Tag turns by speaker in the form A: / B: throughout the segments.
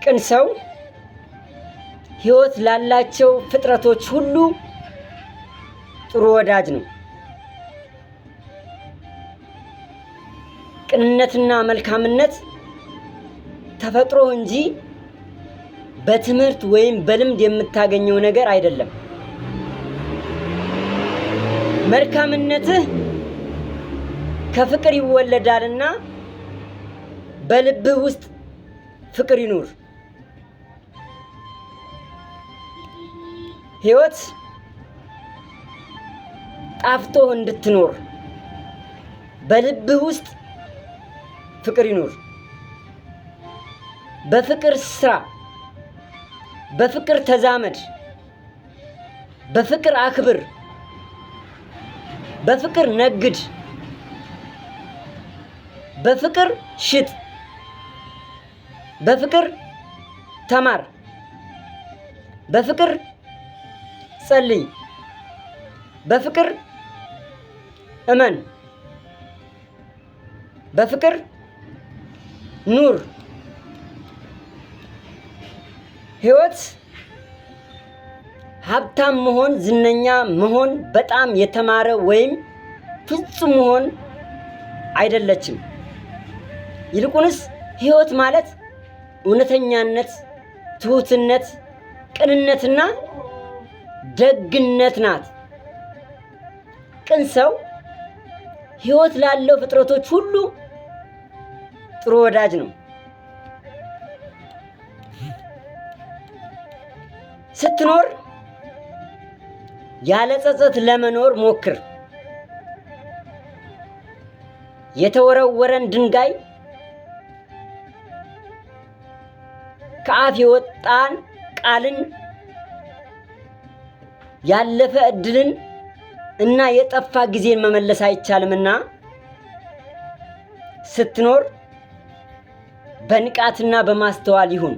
A: ቅን ሰው ሕይወት ላላቸው ፍጥረቶች ሁሉ ጥሩ ወዳጅ ነው። ቅንነትና መልካምነት ተፈጥሮ እንጂ በትምህርት ወይም በልምድ የምታገኘው ነገር አይደለም። መልካምነትህ ከፍቅር ይወለዳልና በልብህ ውስጥ ፍቅር ይኑር። ሕይወት ጣፍጦ እንድትኖር በልብህ ውስጥ ፍቅር ይኑር። በፍቅር ስራ፣ በፍቅር ተዛመድ፣ በፍቅር አክብር፣ በፍቅር ነግድ፣ በፍቅር ሽጥ፣ በፍቅር ተማር፣ በፍቅር ጸልይ፣ በፍቅር እመን፣ በፍቅር ኑር። ሕይወት ሀብታም መሆን፣ ዝነኛ መሆን፣ በጣም የተማረ ወይም ፍጹም መሆን አይደለችም። ይልቁንስ ሕይወት ማለት እውነተኛነት፣ ትሁትነት፣ ቅንነትና ደግነት ናት። ቅን ሰው ሕይወት ላለው ፍጥረቶች ሁሉ ጥሩ ወዳጅ ነው። ስትኖር ያለ ጸጸት ለመኖር ሞክር። የተወረወረን ድንጋይ፣ ከአፍ የወጣን ቃልን፣ ያለፈ እድልን እና የጠፋ ጊዜን መመለስ አይቻልምና ስትኖር በንቃትና በማስተዋል ይሁን።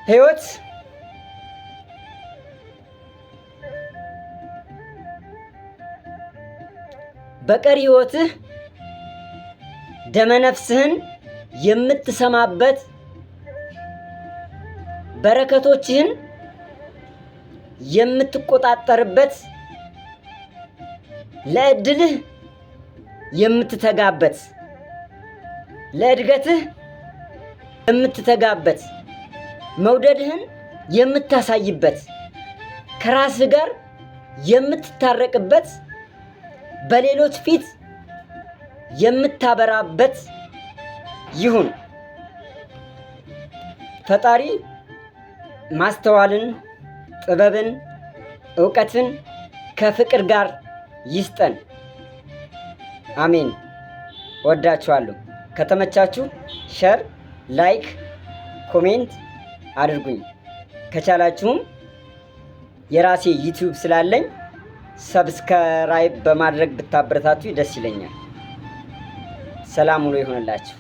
A: ሕይወት በቀሪ ሕይወትህ ደመነፍስህን የምትሰማበት፣ በረከቶችህን የምትቆጣጠርበት፣ ለእድልህ የምትተጋበት፣ ለእድገትህ የምትተጋበት፣ መውደድህን የምታሳይበት፣ ከራስህ ጋር የምትታረቅበት፣ በሌሎች ፊት የምታበራበት ይሁን። ፈጣሪ ማስተዋልን፣ ጥበብን፣ ዕውቀትን ከፍቅር ጋር ይስጠን። አሜን። ወዳችኋለሁ። ከተመቻችሁ ሸር፣ ላይክ፣ ኮሜንት አድርጉኝ። ከቻላችሁም የራሴ ዩቲዩብ ስላለኝ ሰብስክራይብ በማድረግ ብታበረታቱ ደስ ይለኛል። ሰላም ሁሉ ይሆንላችሁ።